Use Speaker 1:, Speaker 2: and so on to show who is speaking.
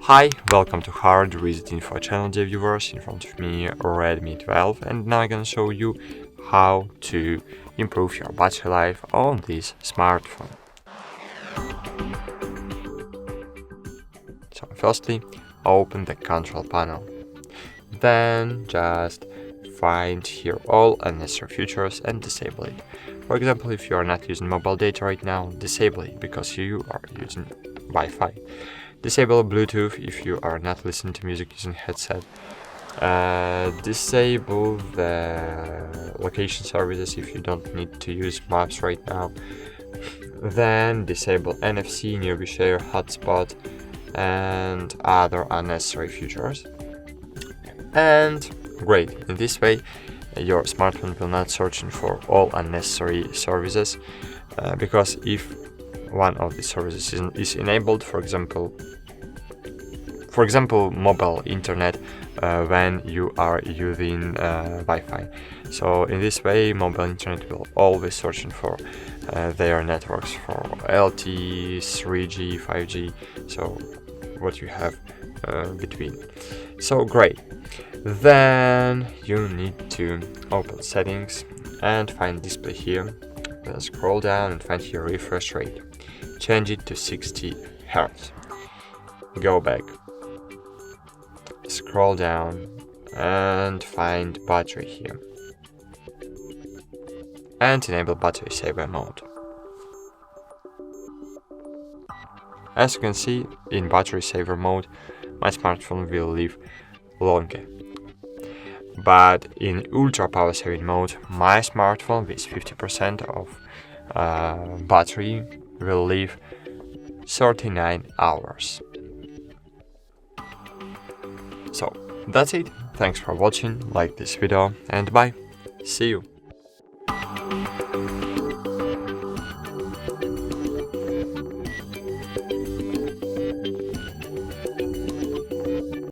Speaker 1: Hi, welcome to HardReset.Info channel, dear viewers. In front of me Redmi 12, and now I'm gonna show you how to improve your battery life on this smartphone. So firstly, open the control panel. Then just find here all unnecessary features and disable it. For example, if you are not using mobile data right now, disable it because you are using Wi-Fi. Disable Bluetooth if you are not listening to music using headset. Disable the location services if you don't need to use maps right now. Then disable NFC, nearby share, hotspot, and other unnecessary features. And great, in this way your smartphone will not searching for all unnecessary services, because if one of the services is enabled, for example mobile internet, when you are using Wi-Fi. So in this way mobile internet will always searching for their networks for LTE, 3G, 5G, so what you have between. So great. Then you need to open settings and find display here. Then scroll down and find here refresh rate. Change it to 60 Hz. Go back. Scroll down and find battery here. And enable battery saver mode. As you can see, in battery saver mode, my smartphone will live longer. But in ultra power saving mode, my smartphone with 50% of battery will live 39 hours. So that's it. Thanks for watching, like this video, and bye. See you.